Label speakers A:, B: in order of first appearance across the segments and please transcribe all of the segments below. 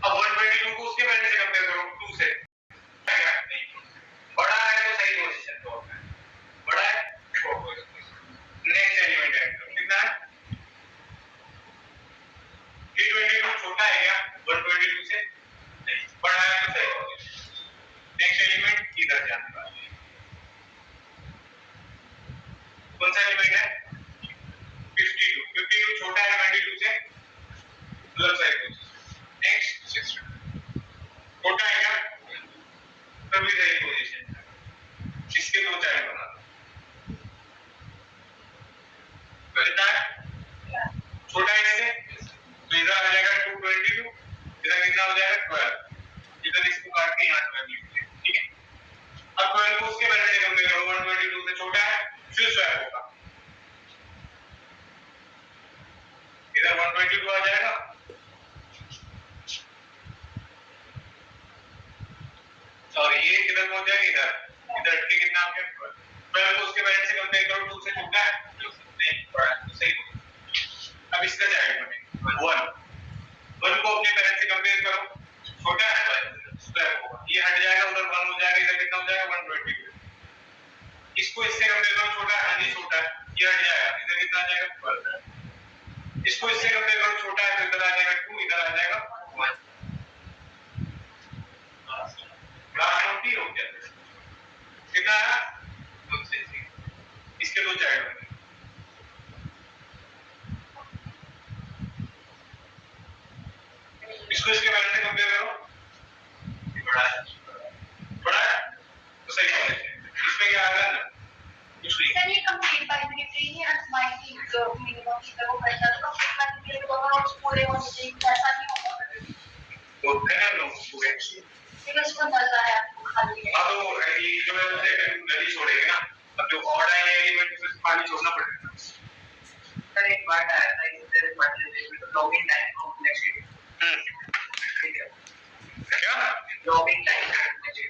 A: अब 122 को उसके वैल्यू से कंपेयर करो 2 से, नहीं बड़ा है तो सही पोजीशन पे होता है, बड़ा है नेक्स्ट एलिमेंट है कितना है 322 छोटा है क्या 122 से, नहीं बड़ा है तो सही पोजीशन, नेक्स्ट एलिमेंट इधर जाने वाला है, कौन सा एलिमेंट है 52 छोटा है 22 से, मतलब सही पोजीशन, नेक्स्ट 6 छोटा है क्या तभी सही पोजीशन, इसके दो चाइल्ड बना कितना है छोटा है इससे तो इधर आ जाएगा 222, इधर कितना हो जाएगा 12, इधर इसको काट के यहाँ 12 लिख दिया, ठीक है। अब 12 को उसके वैल्यू से कंपेयर करो 122 से छोटा है फिर 12 होगा, इधर 122 आ जाएगा और ये किधर पहुंच जाएगा इधर, इधर के कितना आ गया 12 को उसके वैल्यू से कंपेयर करो 2 से छोटा है नहीं बड़ा है तो सही। अब इसका चाइल्ड बने 1 को अपने पेरेंट से कंपेयर करो छोटा है स्क्वायर होगा, ये हट जाएगा उधर 1 हो जाएगा, इधर कितना हो जाएगा 122, इसको इससे कंपेयर करो छोटा है नहीं छोटा है, ये हट जाएगा इधर कितना आ जाएगा 12, इसको इससे कंपेयर करो छोटा है तो इधर आ जाएगा 2, इधर आ जाएगा 1, लास्ट में 3 हो गया कितना है 2 से 3, इसके दो चाइल्ड बने इसको इसके वैल्यू से कंपेयर करो बड़ा है तो सही है, इसमें क्या आएगा ना कुछ नहीं
B: सर ये कंप्लीट बाइनरी ट्री है और स्माइली जो मिनिमम की तरह बचा तो कंप्लीट बाइनरी ट्री को और पूरे होने चाहिए ऐसा नहीं होगा
A: तो है ना पूरे
B: लेकिन इसमें मजा है आपको खाली है
A: अब तो ये जो है उसे नदी छोड़ेंगे ना, अब जो ऑड आए एलिमेंट में पानी छोड़ना पड़ेगा।
C: सर एक बात आया था इससे पहले लॉगिंग टाइम कॉम्प्लेक्सिटी ठीक है
A: क्या
C: लॉगिंग टाइम कॉम्प्लेक्सिटी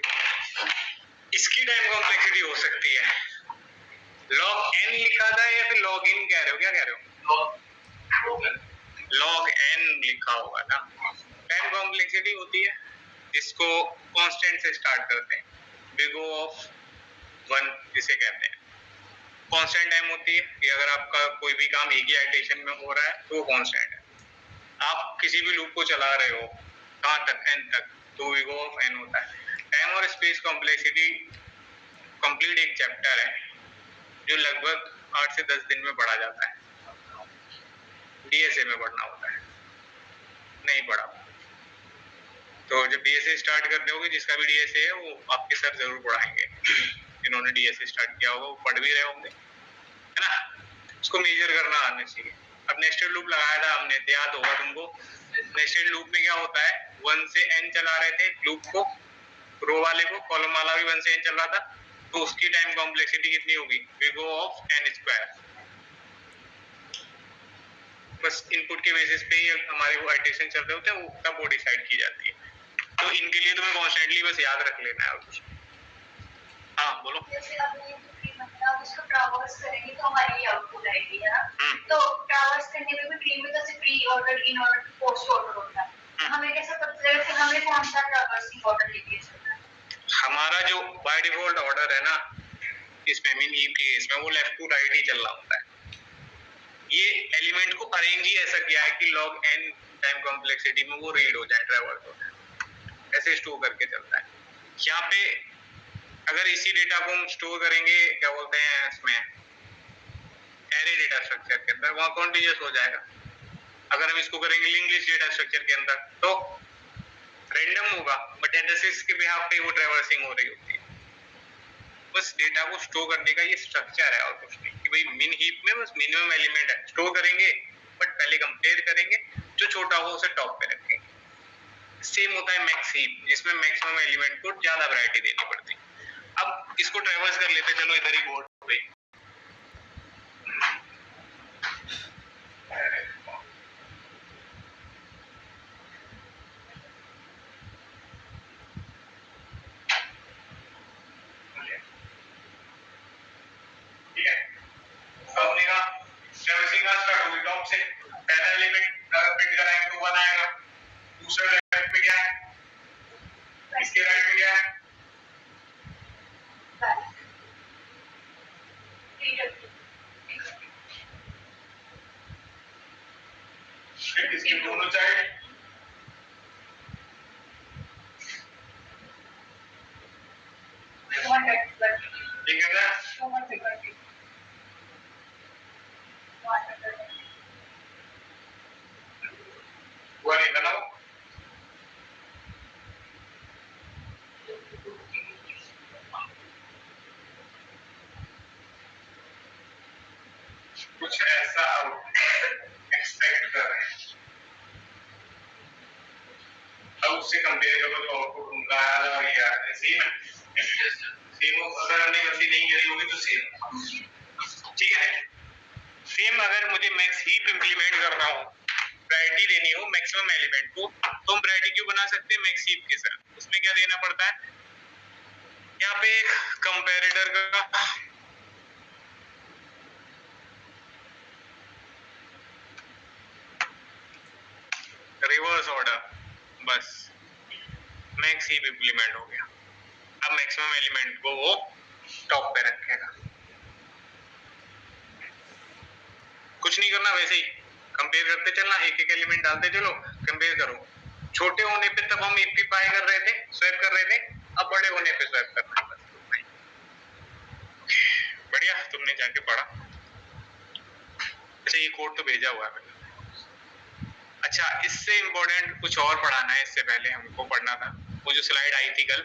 A: इसकी टाइम कॉम्प्लेक्सिटी हो सकती है, log n लिखा था या फिर log in कह रहे हो, क्या कह रहे हो log n लिखा होगा ना, टाइम कॉम्प्लेक्सिटी होती है जिसको कांस्टेंट से स्टार्ट करते हैं, बिग O ऑफ 1 जिसे कहते हैं, कांस्टेंट टाइम होती है कि अगर आपका कोई भी काम एक ही इटरेशन में हो रहा है तो वो कांस्टेंट है, आप किसी भी लूप को चला रहे हो कहां तक n तक तो बिग O ऑफ n होता है। टाइम और स्पेस कॉम्प्लेक्सिटी कंप्लीट एक चैप्टर है जो लगभग 8 से 10 दिन में पढ़ा जाता है, डीएसए में पढ़ना होता है, नहीं पढ़ा तो जब डीएसए स्टार्ट करते होगे जिसका भी डीएसए है वो आपके सर जरूर पढ़ाएंगे, जिन्होंने डीएसए स्टार्ट किया होगा वो पढ़ भी रहे होंगे है ना, उसको मेजर करना आना चाहिए। अब नेस्टेड लूप लगाया था हमने, याद होगा तुमको, नेस्टेड लूप में क्या होता है 1 से n चला रहे थे लूप को, रो वाले को, कॉलम वाला भी 1 से n चल रहा था, तो उसकी टाइम कॉम्प्लेक्सिटी कितनी होगी big O of n square, बस इनपुट के बेसिस पे ही हमारे वो इटरेशन चल रहे होते हैं वो तब वो डिसाइड की जाती है, तो इनके लिए तुम्हें कॉन्स्टेंटली बस याद रख लेना है और कुछ। हाँ बोलो।
B: जैसे आपने ये मतलब उसको ट्रावर्स करेंगे तो हमारी आउटपुट आएगी है ना, तो ट्रावर्स करने में भी ट्री में जैसे pre order in order post order होता है, हमें कैसे पता चलेगा कि हमें कौन सा ट्रावर्सिंग ऑर्डर लेके चलना है?
A: हमारा जो बाय डिफॉल्ट ऑर्डर है ना इसमें मीन हीप के केस में वो लेफ्ट टू राइट ही चल रहा होता है, ये एलिमेंट को अरेंज ही ऐसा किया है कि log n टाइम कॉम्प्लेक्सिटी में वो रीड हो जाए, ट्रैवर्स हो जाए, ऐसे स्टोर करके चलता है। यहाँ पे अगर इसी डेटा को हम स्टोर करेंगे क्या बोलते हैं इसमें एरे डेटा स्ट्रक्चर के अंदर, वहां कॉन्टिन्यूअस हो जाएगा। अगर हम इसको करेंगे लिंक लिस्ट डेटा स्ट्रक्चर के अंदर तो रैंडम होगा, बट एड्रेसेस के बिहाफ पे वो ट्रैवर्सिंग हो रही होती है। बस डेटा को स्टोर करने का ये स्ट्रक्चर है और कुछ नहीं, कि भाई मिन हीप में बस मिनिमम एलिमेंट है, स्टोर करेंगे बट पहले कंपेयर करेंगे, जो छोटा हो उसे टॉप पे रखेंगे। सेम होता है मैक्स हीप जिसमें मैक्सिमम एलिमेंट को ज्यादा वैरायटी देनी पड़ती है। अब इसको ट्रैवर्स कर लेते, चलो इधर ही बोर्ड पे ठीक है, अब मेरा ट्रैवर्सिंग का स्टार्ट होगी टॉप से, पहला एलिमेंट वन आएगा। दूसरा राइट में क्या है, इसके राइट में क्या है, इसके दोनों साइड ठीक है ना। हुआ नहीं बना कुछ ऐसा एक्सपेक्ट कर रहे हैं, अब उससे कंपेयर करो तो आउटपुट उनका आया और ये आया सेम है। सेम अगर हमने गलती नहीं करी होगी तो सेम ठीक है। सेम अगर मुझे मैक्स हीप इंप्लीमेंट करना हो, प्रायोरिटी देनी हो मैक्सिमम एलिमेंट को, तो हम प्रायोरिटी क्यों बना सकते हैं मैक्स हीप के साथ। उसमें क्या देना पड़ता है, यहाँ पे एक कंपैरेटर का रिवर्स ऑर्डर, बस मैक्स हीप इंप्लीमेंट हो गया। अब मैक्सिमम एलिमेंट को वो टॉप पे रखेगा, कुछ नहीं करना, वैसे ही कंपेयर करते चलना, एक एक एलिमेंट डालते चलो, कंपेयर करो। छोटे होने पे तब हम ईपी पाई कर रहे थे, स्वैप कर रहे थे, अब बड़े होने पे स्वैप करना है बस। बढ़िया, तुमने जाके पढ़ा। अच्छा ये कोड तो भेजा हुआ है मैंने। अच्छा इससे इम्पोर्टेंट कुछ और पढ़ाना है, इससे पहले हमको पढ़ना था वो जो स्लाइड आई थी कल,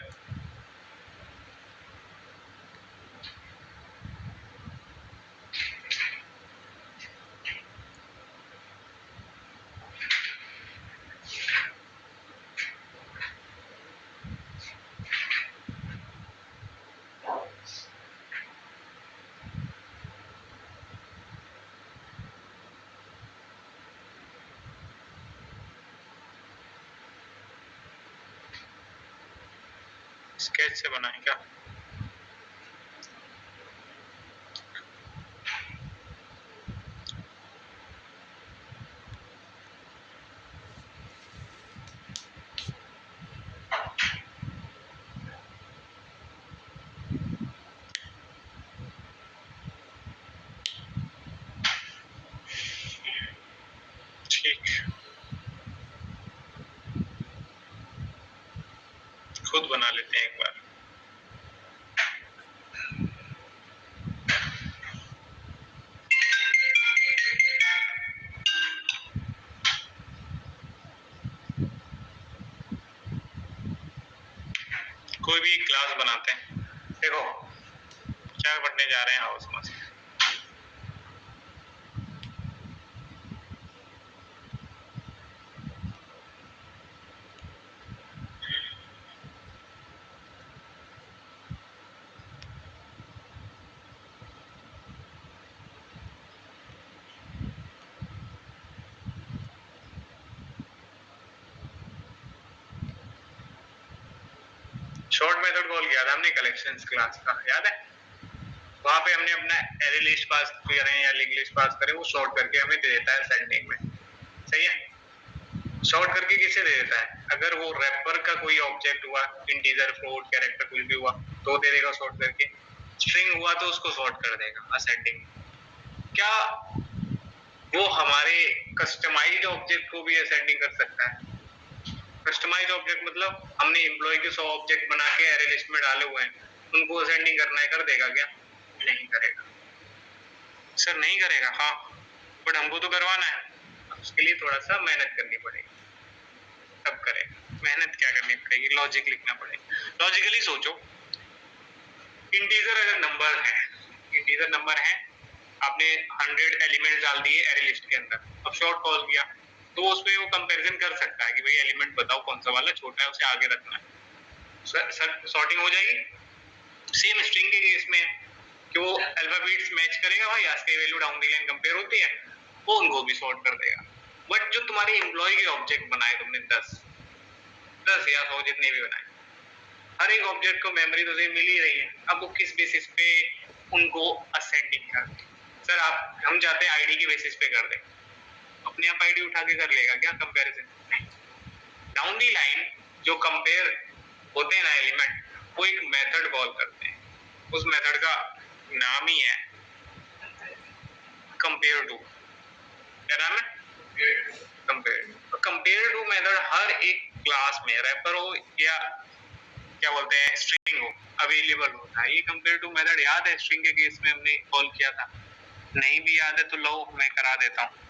A: स्केच से बना है क्या। ठीक, खुद बना लेते हैं एक बार। कोई भी एक क्लास बनाते हैं, देखो क्या पढ़ने जा रहे हैं हाउस में। शॉर्ट मेथड कॉल किया था हमने कलेक्शंस क्लास का, याद है। वहां पे हमने अपना एरे लिस्ट पास करें या लिंक लिस्ट पास करें, वो शॉर्ट करके हमें दे देता है सेंडिंग में, सही है। शॉर्ट करके किसे दे देता है, अगर वो रैपर का कोई ऑब्जेक्ट हुआ, इंटीजर फ्लोट कैरेक्टर कुछ भी हुआ तो दे देगा शॉर्ट करके, स्ट्रिंग हुआ तो उसको शॉर्ट कर देगा असेंडिंग। क्या वो हमारे कस्टमाइज्ड ऑब्जेक्ट को भी असेंडिंग कर सकता है। कस्टमाइज्ड ऑब्जेक्ट मतलब हमने एम्प्लॉय के 100 ऑब्जेक्ट बना के एरे लिस्ट में डाले हुए हैं, उनको असेंडिंग करना है, कर देगा क्या, नहीं करेगा सर, नहीं करेगा। हाँ बट हमको तो करवाना है, उसके लिए थोड़ा सा मेहनत करनी पड़ेगी, तब करेगा। मेहनत क्या करनी पड़ेगी, लॉजिक लिखना पड़ेगा। लॉजिकली सोचो, इंटीजर अगर नंबर है, इंटीजर नंबर है, आपने 100 एलिमेंट डाल दिए एरे लिस्ट के अंदर, अब शॉर्ट कॉल किया तो उसमें वो कंपैरिजन कर सकता है कि भाई एलिमेंट बताओ कौन सा वाला छोटा है, उसे आगे रखना है, सॉर्टिंग हो जाएगी। सेम स्ट्रिंग के केस में कि वो अल्फाबेट्स मैच करेगा, भाई आज की value down the line compare होती है, वो उनको भी सॉर्ट कर देगा। बट जो तुम्हारे एम्प्लॉय के ऑब्जेक्ट बनाए तुमने 10 या 100 जितने भी बनाए, हर एक ऑब्जेक्ट को मेमोरी तो मिल ही रही है, अब वो किस बेसिस पे उनको असेंडिंग कर, सर आप हम चाहते हैं आईडी के बेसिस पे कर दें, अपने आप आईडी उठा के कर लेगा क्या कंपैरिजन? डाउन दी लाइन जो कंपेयर होते हैं ना एलिमेंट, वो एक मेथड कॉल करते हैं, उस मेथड का नाम ही है कंपेयर टू। क्या नाम है? कंपेयर टू मेथड हर एक क्लास में, रैपर हो या क्या बोलते हैं स्ट्रिंग हो, अवेलेबल होता है। ये कंपेयर टू मेथड याद है स्ट्रिंग के केस में हमने कॉल किया था? नहीं भी याद है तो लो मैं करा देता हूँ।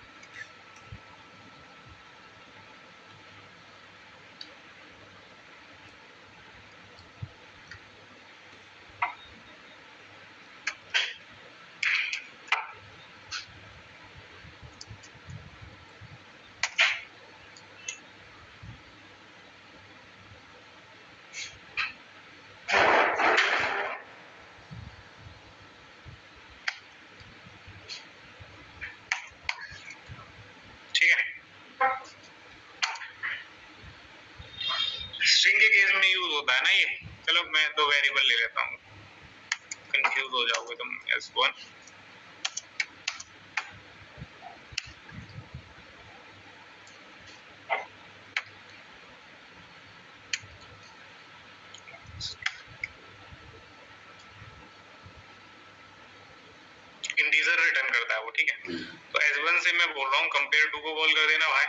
A: स्ट्रिंग के केस में यूज होता है ना ये। चलो मैं दो वेरिएबल ले लेता हूँ, कंफ्यूज हो जाओगे तुम। S1 इंटीजर रिटर्न करता है वो, ठीक है। तो S1 से मैं बोल रहा हूँ कंपेयर टू को कॉल कर देना भाई।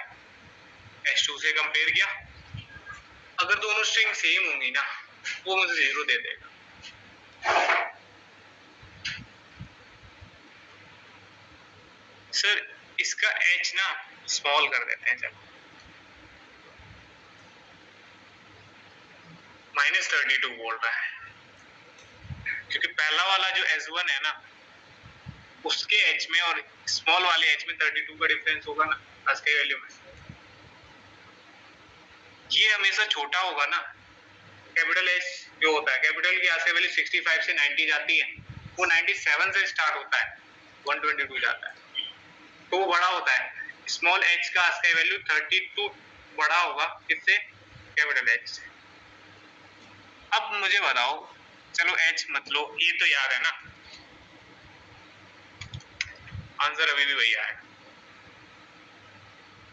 A: S2 से कंपेयर किया, अगर दोनों स्ट्रिंग सेम होंगी ना वो मुझे 0 दे देगा। सर इसका h ना स्मॉल कर देते हैं, चलो -32 बोल रहा है, क्योंकि पहला वाला जो S1 है ना उसके h में और स्मॉल वाले h में 32 का डिफरेंस होगा ना आज के वैल्यू में। ये हमेशा छोटा होगा ना। कैपिटल H जो होता है, कैपिटल की आज से वैल्यू 65 से 90 जाती है, वो 97 से स्टार्ट होता है, 122 जाता है, तो वो बड़ा होता है। स्मॉल h का आज का वैल्यू 32 बड़ा होगा किससे? कैपिटल H से। अब मुझे बताओ, चलो h मत लो, ये तो याद है ना, आंसर अभी भी वही आएगा।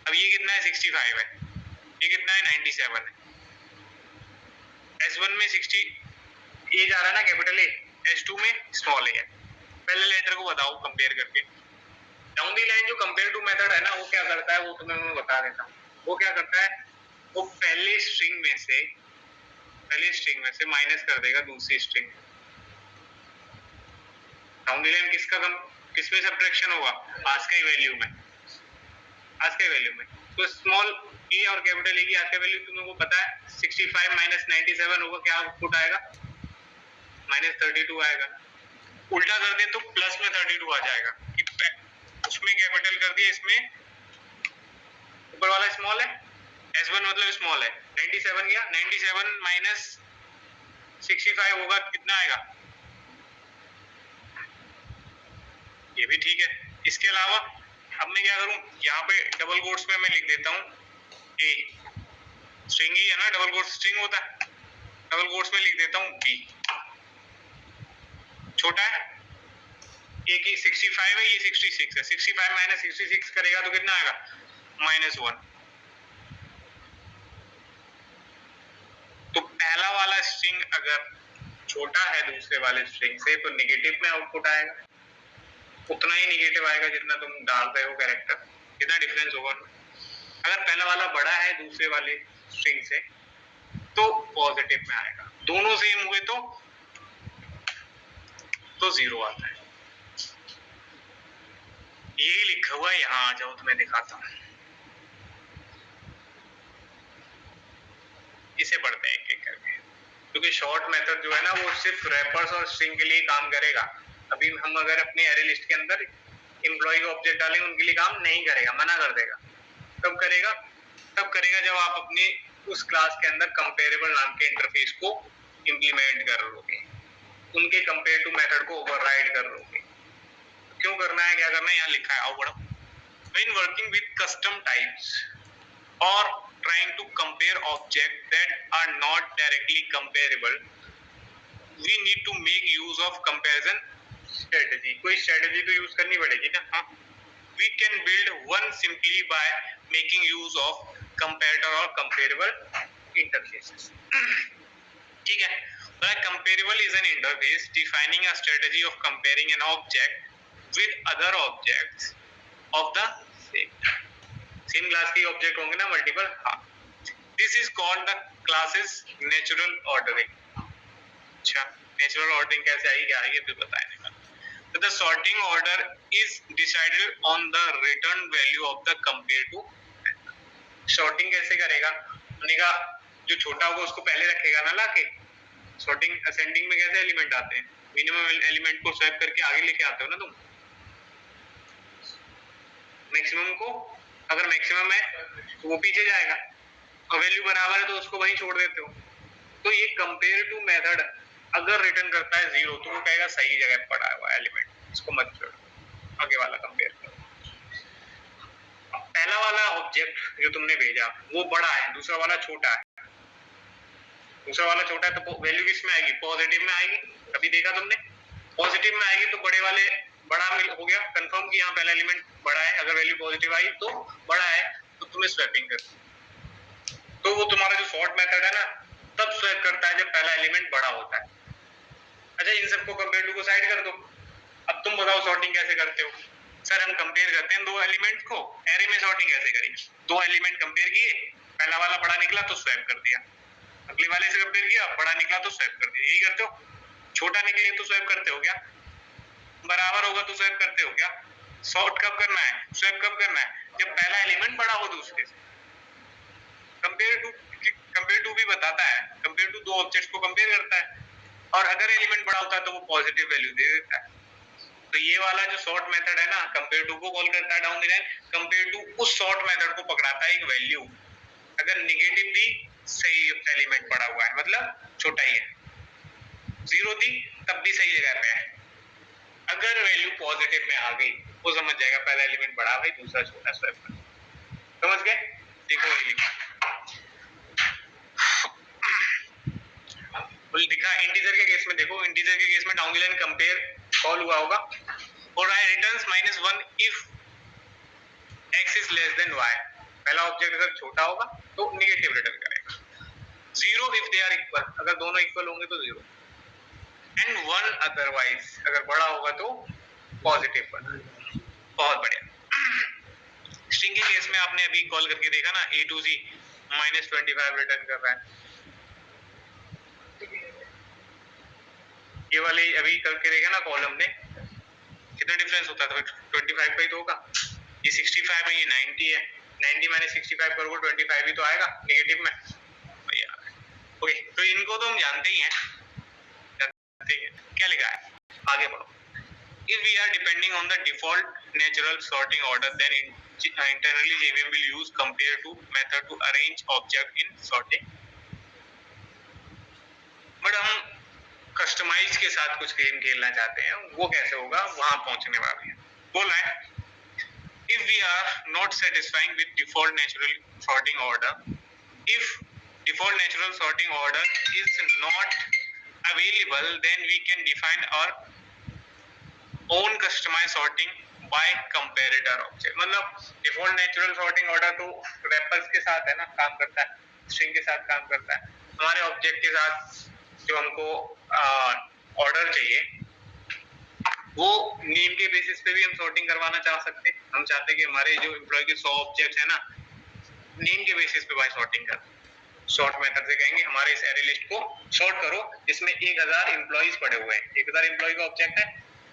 A: अब ये कितना है? 65 है, ये कितना है? 97 है। S1 में 60 ये जा रहा है ना कैपिटल A, S2 में स्मॉल a है। पहले लेटर को बताओ कंपेयर करके। डाउन दी लाइन जो कंपेयर टू मेथड है ना वो क्या करता है, वो तुम्हें मैं बता देता हूँ। वो क्या करता है, वो पहले स्ट्रिंग में से माइनस कर देगा दूसरी स्ट्रिंग। डाउन दी लाइन किसमें सब्ट्रैक्शन होगा? आज का वैल्यू में। तो स्मॉल a और कैपिटल A की आज का वैल्यू तुम्हें को पता है 65 माइनस 97 होगा, क्या आउटपुट आएगा? -32 आएगा। उल्टा कर दे तो प्लस में 32 आ जाएगा, उसमें कैपिटल कर दिया, इसमें ऊपर वाला स्मॉल है, S1 मतलब स्मॉल है, 97 गया, 97 माइनस 65 होगा, कितना आएगा? ये भी ठीक है। इसके अलावा अब मैं क्या करूं, यहाँ पे डबल कोट्स में मैं लिख देता हूँ A, स्ट्रिंग ही है ना, डबल कोट्स स्ट्रिंग होता है, डबल कोट्स में लिख देता हूँ B। छोटा है, A की 65 है, ये 66 है, 65 माइनस 66 करेगा तो कितना आएगा? -1। तो पहला वाला स्ट्रिंग अगर छोटा है दूसरे वाले स्ट्रिंग से तो नेगेटिव में आउटपुट आएगा, उतना ही नेगेटिव आएगा जितना तुम डाल रहे हो कैरेक्टर, कितना डिफरेंस होगा। अगर पहला वाला बड़ा है दूसरे वाले स्ट्रिंग से तो पॉजिटिव में आएगा, दोनों सेम हुए तो 0 आता है। यही लिखा हुआ है, यहाँ आ जाओ तो मैं दिखाता हूँ। इसे पढ़ते हैं एक-एक करके, क्योंकि शॉर्ट मेथड जो है ना वो सिर्फ रैपर्स और स्ट्रिंग के लिए काम करेगा। अभी हम अगर अपने एरे लिस्ट के अंदर एम्प्लॉय का ऑब्जेक्ट डालेंगे उनके लिए काम नहीं करेगा, मना कर देगा। कब करेगा? तब करेगा जब आप अपने उस क्लास के अंदर कंपेरेबल नाम के इंटरफेस को इंप्लीमेंट कर लोगे, उनके कंपेयर टू मेथड को ओवरराइड कर लोगे। क्यों करना है, क्या करना है, यहाँ लिखा है, आओ पढ़ो। When working with custom types or trying to compare objects that are not directly comparable, we need to make use of comparison strategy। कोई strategy तो यूज करनी पड़ेगी ना। हाँ, we can build one simply by making use of comparator or comparable interfaces. ठीक है, comparable is an interface defining a strategy of comparing an object with other objects of the same class के object होंगे ना multiple. हाँ, this is called the classes natural ordering. अच्छा, natural ordering कैसे आएगी, क्या आएगी, फिर बताएंगे. So the sorting order is decided on the return value of the compare to. Sorting कैसे करेगा, हमने कहा जो छोटा होगा उसको पहले रखेगा ना लाके. सॉर्टिंग असेंडिंग में कैसे एलिमेंट आते हैं, मिनिमम एलिमेंट को स्वैप करके आगे लेके आते हो ना तुम. मैक्सिमम को अगर मैक्सिमम है तो वो पीछे जाएगा और वैल्यू बराबर है तो उसको वहीं छोड़ देते हो. तो ये कंपेयर टू मेथड अगर रिटर्न करता है 0 तो वो कहेगा सही जगह पड़ा हुआ एलिमेंट, इसको मत छोड़ो, आगे वाला कंपेयर करो. पहला वाला ऑब्जेक्ट जो तुमने भेजा वो बड़ा है, दूसरा वाला छोटा है. दूसरा वाला छोटा है तो वैल्यू किस में आएगी, पॉजिटिव में आएगी. कभी देखा तुमने, पॉजिटिव में आएगी तो बड़े वाले बड़ा हो गया, कंफर्म कि यहाँ पहला एलिमेंट बड़ा है. अगर वैल्यू पॉजिटिव आई तो बड़ा है तो तुम्हें स्वैपिंग कर. तो वो तुम्हारा जो सॉर्ट मेथड है ना तब स्वैप करता है जब पहला एलिमेंट बड़ा होता है. अच्छा, इन सबको कंपेयर टू को साइड कर दो. अब तुम बताओ सॉर्टिंग कैसे करते हो. सर हम कंपेयर करते हैं दो एलिमेंट को, एरे में सॉर्टिंग कैसे करेंगे. दो एलिमेंट कंपेयर किए, पहला वाला बड़ा निकला तो स्वैप कर दिया, अगले वाले से कंपेयर किया बड़ा निकला तो स्वैप कर दिया. यही करते हो. छोटा निकले तो स्वैप करते हो क्या, बराबर होगा तो स्वैप करते हो क्या. सॉर्ट कब करना है, स्वैप कब करना है, जब पहला एलिमेंट बड़ा हो दूसरे से. कंपेयर टू भी बताता है, कंपेयर टू दो ऑब्जेक्ट्स को कंपेयर करता है और अगर एलिमेंट बड़ा होता है तो वो पॉजिटिव वैल्यू दे देता है. तो ये वाला जो सॉर्ट मेथड है ना कंपेयर टू को कॉल करता है down the line. Compare to उस सॉर्ट मेथड को पकड़ाता है एक वैल्यू, अगर नेगेटिव थी सही एलिमेंट बड़ा हुआ है मतलब छोटा ही है, 0 थी तब भी सही जगह पे है. अगर वैल्यू पॉजिटिव में आ गई वो समझ जाएगा पहला एलिमेंट बड़ा है दूसरा छोटा, स्वैप कर. समझ गए. देखो ये लिखा दिखा इंटीजर के केस में. देखो इंटीजर के केस में down the line compare call हुआ होगा और I returns -1 if x is less than y. पहला ऑब्जेक्ट अगर छोटा होगा तो नेगेटिव रिटर्न करेगा. 0 इफ दे आर इक्वल, अगर दोनों इक्वल होंगे तो 0. एंड 1 अदरवाइज, अगर बड़ा होगा तो पॉजिटिव बना. बहुत बढ़िया. स्ट्रिंग के केस में आपने अभी कॉल करके देखा ना a to z -25 रिटर्न कर रहा है. ये वाले अभी करके देखा ना कॉलम ने कितना डिफरेंस होता है, 25 का ही तो होगा. ये 65 है, ये 90 है. 90 - 65 करोगे 25 ही तो आएगा नेगेटिव में भैया. ओके, तो इनको तो हम जानते ही हैं. क्या लिखा है, आगे बढ़ो. If we are depending on the default natural sorting order, then internally JVM will use compare to method to arrange object in sorting. But हम कस्टमाइज के साथ कुछ गेम खेलना चाहते हैं, वो कैसे होगा वहां पहुंचने वाले हैं. बोल रहा है if we are not satisfying with default natural sorting order, if default natural sorting order is not available, then we can define our own customized sorting by comparator object. मतलब default natural sorting order तो wrappers के साथ है ना काम करता है, string के साथ काम करता है. हमारे ऑब्जेक्ट के साथ जो हमको ऑर्डर चाहिए वो नेम के बेसिस पे भी हम सॉर्टिंग करवाना चाह सकते हैं. हम चाहते हैं कि हमारे जो एम्प्लॉय के 100 ऑब्जेक्ट्स है ना नेम के बेसिस पे बाय सॉर्टिंग कर. सॉर्ट मेथड से कहेंगे हमारे इस एरे लिस्ट को सॉर्ट करो जिसमें 1000 एम्प्लॉइज पड़े हुए हैं, 1000 एम्प्लॉय का ऑब्जेक्ट है.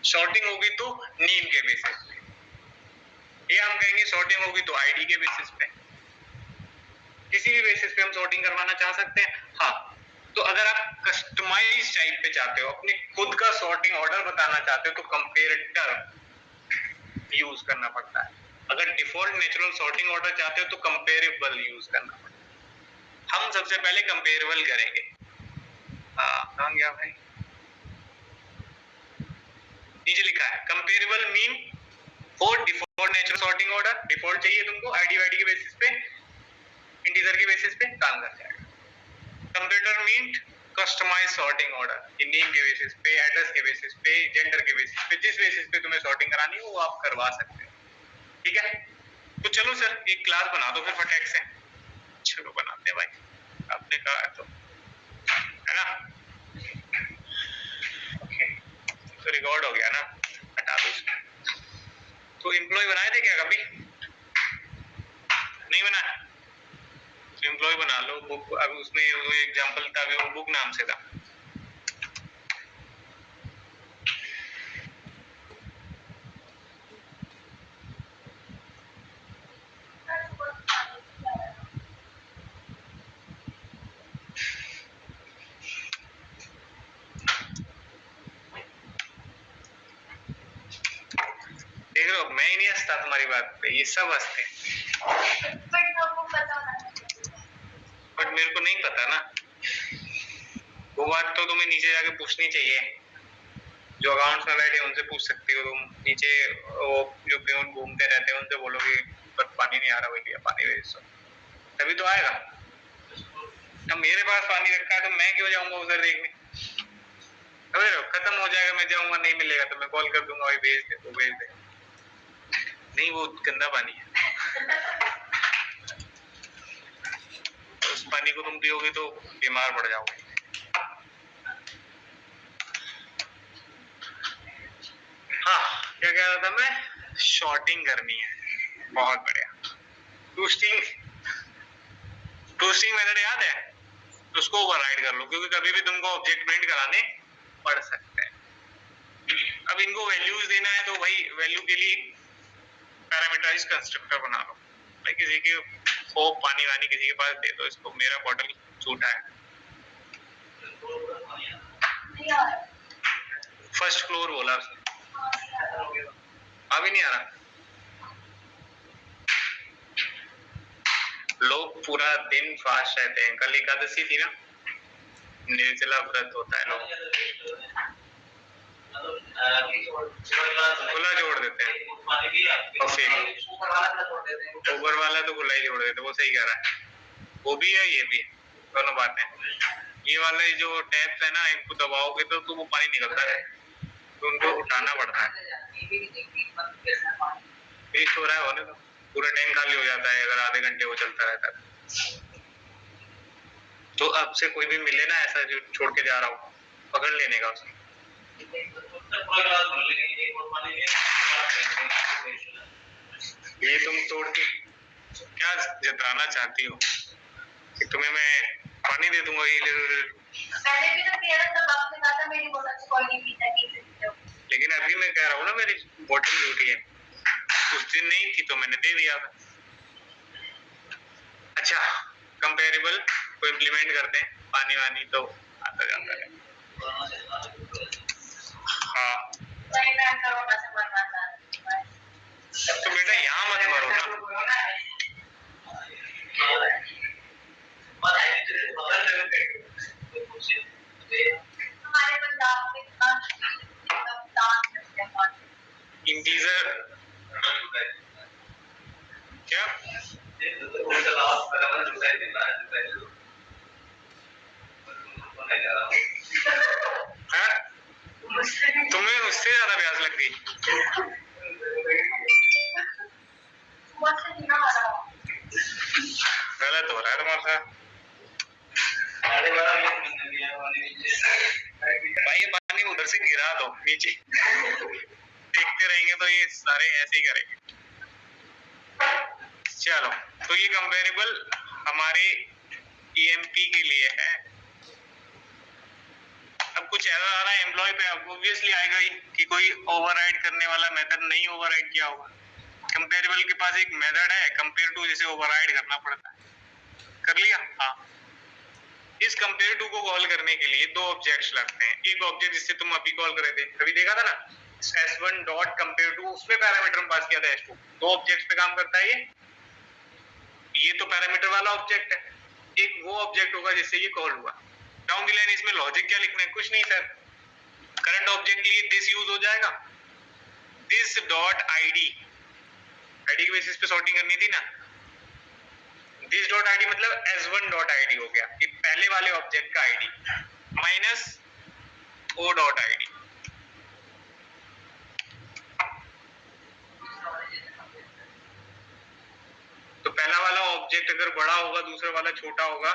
A: सॉर्टिंग होगी तो नेम के बेसिस पे, ये हम कहेंगे सॉर्टिंग होगी तो आईडी के बेसिस पे, किसी भी बेसिस पे हम सॉर्टिंग करवाना चाह सकते हैं. हाँ, तो अगर आप कस्टमाइज टाइप पे चाहते हो, अपने खुद का सॉर्टिंग ऑर्डर बताना चाहते हो तो कंपेरेटर यूज करना पड़ता है. अगर डिफॉल्ट नेचुरल सॉर्टिंग ऑर्डर चाहते हो तो कंपेरेबल यूज करना पड़ता है. हम सबसे पहले कंपेरेबल करेंगे. कहां गया भाई, नीचे लिखा है comparable mean for default natural sorting order. Default चाहिए तुमको आईडी वाईडी के बेसिस पे, इंटीजर के बेसिस पे काम कर जाएगा. Comparator mean customize sorting order, name के बेसिस पे, एड्रेस के बेसिस पे, जेंडर के बेसिस पे, जिस बेसिस पे तुम्हें सॉर्टिंग करानी हो वो आप करवा सकते हो. ठीक है, तो चलो सर एक क्लास बना दो फिर फटाक से। चलो बनाते हैं भाई, आपने कहा है तो, है ना। ओके, तो रिकॉर्ड हो गया ना, हटा दो इसको। तो एम्प्लॉय बनाए थे क्या कभी? नहीं बनाया? तो एम्प्लॉय बना लो। बुक, अब उसमें वो एग्जांपल था अभी, वो बुक नाम से था। देख रहे हो, मैं ही नहीं हंसता तुम्हारी बात पे, ये सब हंसते हैं। बट मेरे को नहीं पता ना, वो बात तो तुम्हें नीचे जाके पूछनी चाहिए। जो अकाउंट्स में बैठे उनसे पूछ सकती हो तुम। नीचे वो जो प्यून घूमते रहते हैं उनसे बोलोगे पर पानी नहीं आ रहा भैया, पानी भेज दो, तभी तो आएगा। अब मेरे पास पानी रखा है तो मैं क्यों जाऊंगा उधर देखने? अरे खत्म हो जाएगा, मैं जाऊंगा, नहीं मिलेगा तो मैं कॉल कर दूंगा, भाई भेज दे, वो भेज दे। नहीं, वो गंदा पानी है। उस पानी को तुम पियोगे तो बीमार पड़ जाओगे। हाँ, क्या कह रहा था मैं? शॉर्टिंग करनी है, बहुत बढ़िया। टूस्टिंग मेथड याद है? तो उसको ओवरराइड कर लो, क्योंकि कभी भी तुमको ऑब्जेक्ट प्रिंट कराने पड़ सकते हैं। अब इनको वैल्यूज देना है तो भाई वैल्यू के लिए पैरामीटराइज्ड कंस्ट्रक्टर बना लो। भाई किसी के हो पानी वानी किसी के पास दे दो इसको, मेरा बॉटल छूटा है। फर्स्ट फ्लोर बोला उसने, अभी नहीं आ रहा। लोग पूरा दिन फास्ट रहते हैं, कल एकादशी थी ना, निर्जला व्रत होता है, लोग खुला छोड़ देते हैं और फिर ऊपर वाला तो खुला ही छोड़ देते, वो सही कह रहा है। वो भी है, ये भी है, दोनों बातें। ये वाले जो टैप्स है ना, इनको दबाओगे तो वो पानी निकलता है, तो उनको उठाना पड़ता है। वेस्ट हो रहा है, होने दो, पूरा टैंक खाली हो जाता है अगर आधे घंटे वो चलता रहता है। तो अब से कोई भी मिले ना ऐसा जो छोड़ के जा रहा हो, पकड़ लेने का उसको। ये तुम तोड़ के क्या जताना चाहती हो कि तुम्हें मैं पानी दे दूंगा? ये
B: पहले भी तो किया था, तब आपने कहा था मेरी बोतल से कोई नहीं पीता,
A: लेकिन अभी मैं कह रहा हूँ ना मेरी बोतल झूठी है, उस दिन नहीं थी तो मैंने दे दिया था। अच्छा, कंपेरेबल को इम्प्लीमेंट करते हैं, पानी वानी तो आता जाता है। हाँ, तो बेटा यहाँ मत मरो ना।
B: हमारे पंजाब में
A: इंटीजर क्या? तुम्हें उससे ज्यादा प्यास लग गई? गलत हो रहा है तुम्हारे साथ भाई। ये पानी उधर से गिरा दो नीचे, देखते रहेंगे तो ये सारे ऐसे ही करेंगे। चलो, तो ये कंपेरेबल हमारे ईएमपी के लिए है। अब कुछ एरर आ रहा है एम्प्लॉय पे, अब ऑब्वियसली आएगा ही कि कोई ओवरराइड करने वाला मेथड नहीं ओवरराइड किया होगा। कंपेरेबल के पास एक मेथड है कंपेयर टू, जिसे ओवरराइड करना पड़ता है। कर लिया? हाँ। इस कंपेयर टू को कॉल करने के लिए दो ऑब्जेक्ट्स लगते हैं। एक ऑब्जेक्ट जिससे तुम अभी कॉल कर रहे थे, अभी देखा था ना, s1 डॉट कंपेयर टू, उसमें पैरामीटर पास किया था s2। दो ऑब्जेक्ट्स पे काम करता है ये तो पैरामीटर वाला ऑब्जेक्ट है। एक वो ऑब्जेक्ट होगा जिससे ये कॉल हुआ। डाउन द लाइन इसमें लॉजिक क्या लिखना है? कुछ नहीं सर, करंट ऑब्जेक्ट के लिए दिस यूज हो जाएगा, दिस डॉट आईडी, आईडी के बेसिस पे सॉर्टिंग करनी थी ना। दिस डॉट आईडी मतलब s1 डॉट आईडी हो गया, कि पहले वाले ऑब्जेक्ट का ID, minus o dot ID. Object अगर बड़ा होगा दूसरे वाला छोटा होगा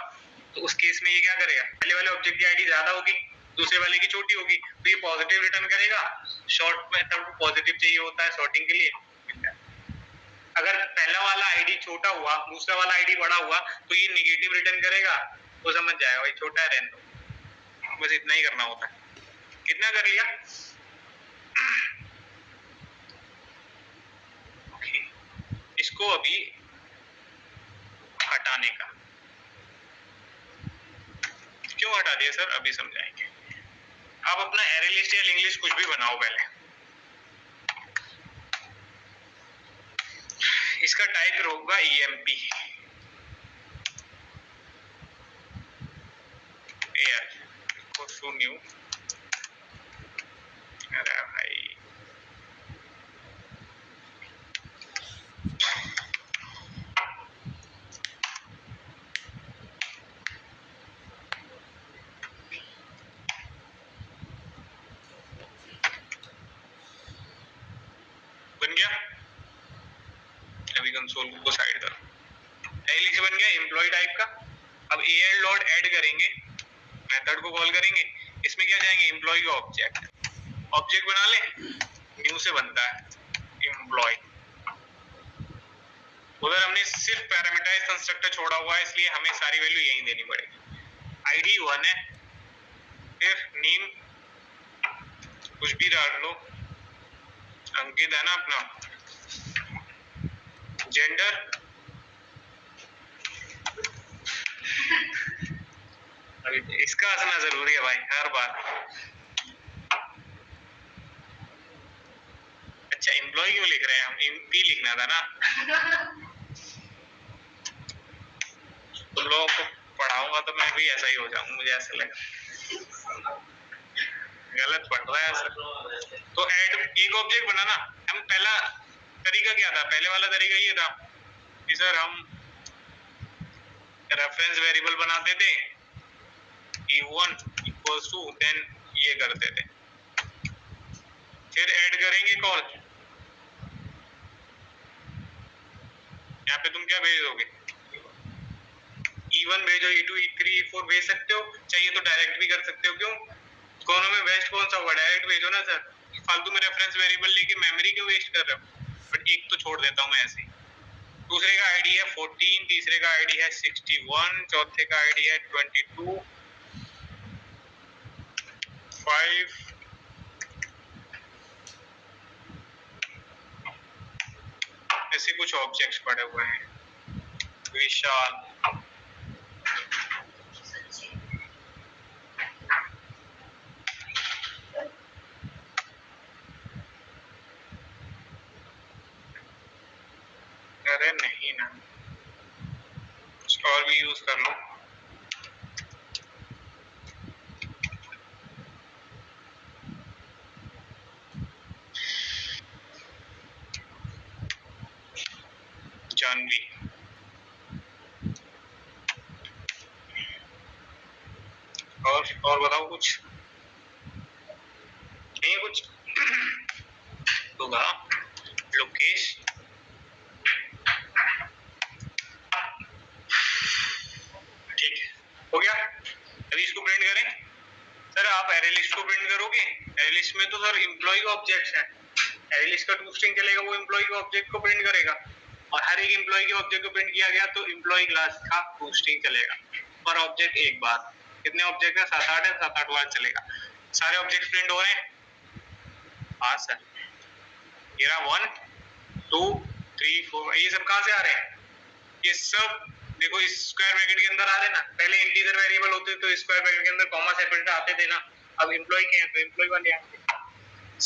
A: तो उस केस में ये क्या करेगा, पहले वाले ऑब्जेक्ट की आईडी ज्यादा होगी दूसरे वाले की छोटी होगी तो ये पॉजिटिव रिटर्न करेगा। शॉर्ट मेथड को पॉजिटिव चाहिए होता है सॉर्टिंग के लिए। अगर पहला वाला आईडी छोटा हुआ दूसरा वाला आईडी बड़ा हुआ तो ये नेगेटिव रिटर्न करेगा, तो समझ जाएगा भाई छोटा है रहने दो। बस इतना ही करना होता है। कितना कर लिया? इसको अभी हटाने का, क्यों हटा दिया सर अभी समझाएंगे। आप अपना एरे लिस्ट या लिंक लिस्ट कुछ भी बनाओ पहले। इसका टाइप होगा EMP न्यू। अरे भाई बन गया। अभी कंसोल को साइड कर, एलिक्स बन गया एम्प्लॉय टाइप का। अब AL डॉट ऐड करेंगे, मेथड को कॉल करेंगे, इसमें क्या जाएंगे एम्प्लॉय का ऑब्जेक्ट बना ले, न्यू से बनता है एम्प्लॉय। उधर हमने सिर्फ पैरामीटराइज कंस्ट्रक्टर छोड़ा हुआ है इसलिए हमें सारी वैल्यू यही देनी पड़ेगी। आईडी 1 है, फिर नेम कुछ भी डाल लो, अंकित है ना अपना, जेंडर अभी इसका हंसना जरूरी है भाई हर बार। अच्छा एम्प्लॉय क्यों लिख रहे हैं हम, MP लिखना था ना। तुम लोगों को पढ़ाऊंगा तो मैं भी ऐसा ही हो जाऊंगा, मुझे ऐसा लगा गलत पढ़ रहा है सर। तो ऐड एक ऑब्जेक्ट बनाना। हम पहला तरीका क्या था, पहले वाला तरीका ये था कि सर हम रेफरेंस वेरिएबल बनाते थे E1 इक्वल्स टू देन ये करते थे, फिर ऐड करेंगे कॉल। यहाँ पे तुम क्या भेज दोगे, E1 भेजो, E2 E3 E4 भेज सकते हो, चाहिए तो डायरेक्ट भी कर सकते हो। क्यों, दोनों में बेस्ट कौन सा होगा, डायरेक्ट भेजो ना सर। फालतू में रेफरेंस वेरिएबल लेके मेमोरी क्यों वेस्ट कर रहे हो। बट एक तो छोड़ देता हूँ मैं ऐसे ही। दूसरे का आईडी है 14, तीसरे का आईडी है 61, चौथे का आईडी है 22, 5, ऐसे कुछ ऑब्जेक्ट्स पड़े हुए हैं। विशाल अरे नहीं ना, कुछ और भी यूज कर लो। जानवी और बताओ कुछ नहीं है कुछ। होगा लोकेश ठीक है हो गया। अभी इसको प्रिंट करें। सर आप एरे लिस्ट को प्रिंट करोगे, एरे लिस्ट में तो सर एम्प्लॉय का ऑब्जेक्ट है, एरे लिस्ट का टू स्ट्रिंग चलेगा, वो एम्प्लॉय के ऑब्जेक्ट को प्रिंट करेगा। और हर एक एम्प्लॉय के ऑब्जेक्ट को प्रिंट किया गया तो एम्प्लॉय क्लास का टू स्ट्रिंग चलेगा पर ऑब्जेक्ट एक बार। कितने ऑब्जेक्ट है, 7-8 है, 7-8 बार चलेगा। सारे ऑब्जेक्ट प्रिंट हो रहे हैं। हाँ सर ये रहा 1 2 3 4, ये सब कहाँ से आ रहे हैं, ये सब देखो इस स्क्वायर ब्रैकेट के अंदर आ रहे हैं ना। पहले इंटीजर वेरिएबल होते तो स्क्वायर ब्रैकेट के अंदर कॉमा सेपरेटर आते थे ना, अब एम्प्लॉय के हैं तो एम्प्लॉय वाले आते।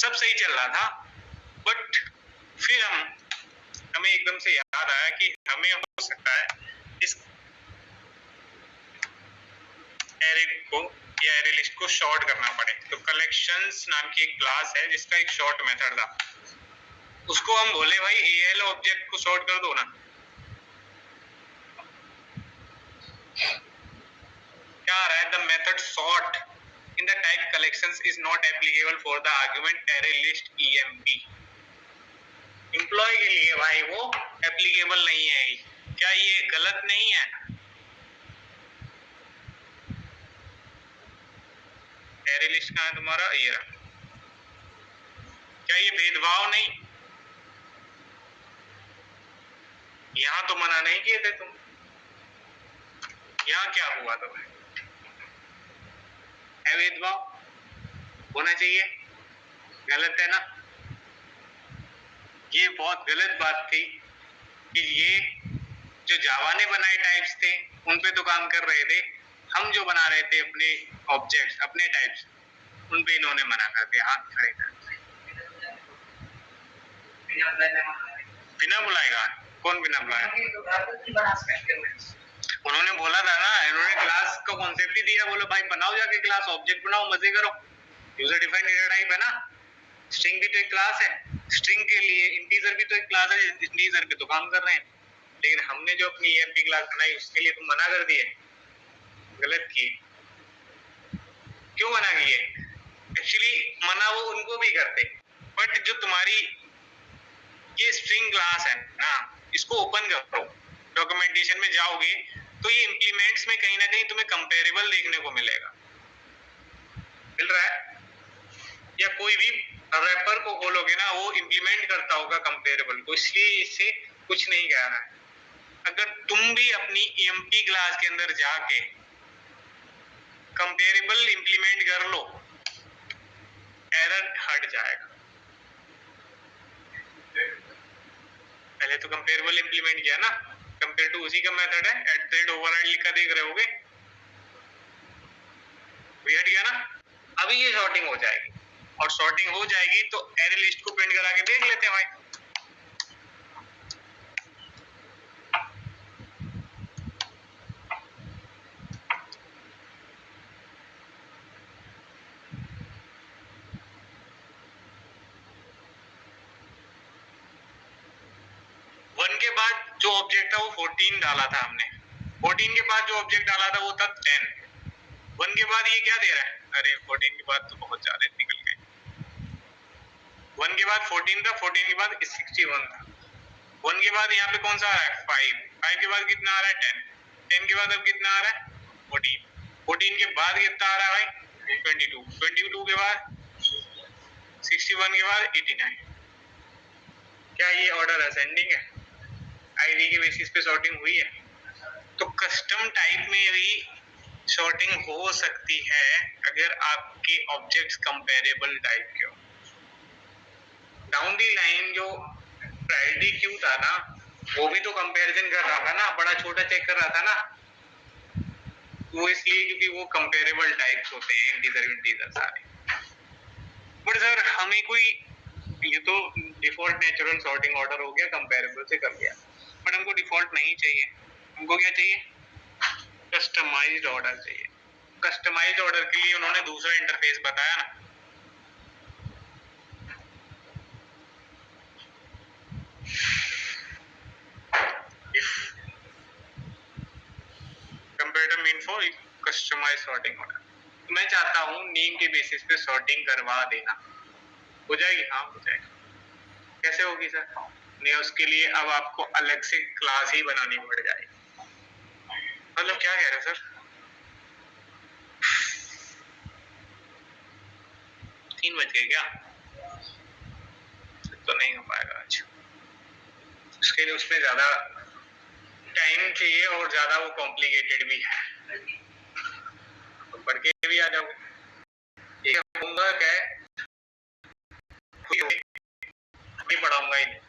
A: सब सही चल रहा था बट फिर हमें एकदम से याद आया कि हमें हो सकता है इस एरे को या एरे लिस्ट को शॉर्ट करना पड़े। तो कलेक्शंस नाम की एक क्लास है जिसका एक शॉर्ट मेथड था, उसको हम बोले भाई AL ऑब्जेक्ट को शॉर्ट कर दो ना। क्या आ रहा है, the method sort in the type collections is not applicable for the argument array list EMP। Employee के लिए भाई वो एप्लीकेबल नहीं है। क्या ये गलत नहीं है? एरे लिस्ट कहाँ है तुम्हारा? ये रहा। क्या ये भेदभाव नहीं? यहाँ तो मना नहीं किए थे तुम, यहाँ क्या हुआ तुम्हें? है भेदभाव? होना चाहिए? गलत है ना? ये बहुत गलत बात थी कि ये जो जावा ने बनाए टाइप्स थे उन पे तो काम कर रहे थे, हम जो बना रहे थे अपने ऑब्जेक्ट्स, अपने टाइप्स, उन पे इन्होंने मना कर दिया, हाथ खड़े कर दिए। बिना बुलाएगा? कौन बिना बुलाएगा? उन्होंने बोला था ना, इन्होंने क्लास का कॉन्सेप्ट ही दिया, बोलो भाई बनाओ जाके क्लास, ऑब्जेक्ट बनाओ, मजे करो। यूजर डिफाइंड डेटा टाइप है ना, स्ट्रिंग भी तो एक क्लास है, स्ट्रिंग के लिए इंटीजर भी तो एक क्लास है, इंटीजर पे तो काम कर रहे हैं। लेकिन हमने जो अपनी ईएमपी क्लास बनाई उसके लिए तुम मना कर दिए, गलत किए। क्यों मना किए? एक्चुअली मना वो उनको भी करते, बट जो तुम्हारी ये स्ट्रिंग क्लास है ना, इसको ओपन करो, डॉक्यूमेंटेशन में जाओगे तो ये इंप्लीमेंट्स में कहीं ना कहीं तुम्हें कंपेरेबल देखने को मिलेगा, मिल रहा है? या कोई भी रैपर को खोलोगे ना, वो इंप्लीमेंट करता होगा कंपेरेबल को, इसलिए इससे कुछ नहीं कह रहा है। अगर तुम भी अपनी ईएमपी क्लास के अंदर जाके कंपेरेबल इंप्लीमेंट कर लो, एरर हट जाएगा। पहले तो कंपेरेबल इंप्लीमेंट किया ना, कंपेयर टू उसी का मेथड है, @override लिखा देख रहे होगे, हट गया ना। अभी ये सॉर्टिंग हो जाएगी, और सॉर्टिंग हो जाएगी तो एरे लिस्ट को प्रिंट करा के देख लेते हैं भाई। वन के बाद जो ऑब्जेक्ट था वो 14 डाला था हमने, 14 के बाद जो ऑब्जेक्ट डाला था वो था 10। वन के बाद ये क्या दे रहा है? अरे 14 के बाद तो बहुत ज्यादा निकल गए। वन के बाद 14 था, 14 के बाद 61 था। वन के बाद यहाँ पे कौन सा आ रहा है? 5। 5 के बाद कितना आ रहा है? 10। 10 के बाद अब कितना आ रहा है? 14। 14 के बाद कितना आ रहा है भाई? 22। 22 के बाद 61 के बाद 89। क्या ये ऑर्डर असेंडिंग है? आईडी के बेसिस पे सॉर्टिंग हुई है? तो कस्टम टाइप में भी सॉर्टिंग हो सकती है अगर आपके ऑब्जेक्ट्स कंपेरेबल टाइप के हो। डाउन दी लाइन जो प्रायोरिटी क्यू था ना, वो भी तो कंपैरिजन कर रहा था ना, बड़ा छोटा चेक कर रहा था ना, वो इसलिए क्योंकि वो कंपेरेबल टाइप्स होते हैं, इंटीजर सारे। बट सर हमें कोई, ये तो डिफॉल्ट नेचुरल सॉर्टिंग ऑर्डर हो गया, कंपेरेबल से कर दिया, बट हमको डिफॉल्ट नहीं चाहिए, हमको क्या चाहिए? कस्टमाइज्ड ऑर्डर चाहिए। कस्टमाइज्ड ऑर्डर के लिए उन्होंने दूसरा इंटरफेस बताया ना, comparative mean for customized sorting order. तो मैं चाहता हूं नेम के बेसिस पे सॉर्टिंग करवा देना, हो जाएगी? हाँ हो जाएगी। कैसे होगी सर? नहीं, उसके लिए अब आपको अलग से क्लास ही बनानी पड़ जाएगी। मतलब क्या कह रहे हैं सर? 3 बज गए क्या? तो नहीं हो पाएगा आज, उसके लिए उसमें ज्यादा टाइम चाहिए और ज्यादा वो कॉम्प्लिकेटेड भी है, तो पढ़ के भी आ जाओगे। होमवर्क है, नहीं पढ़ाऊंगा ही नहीं।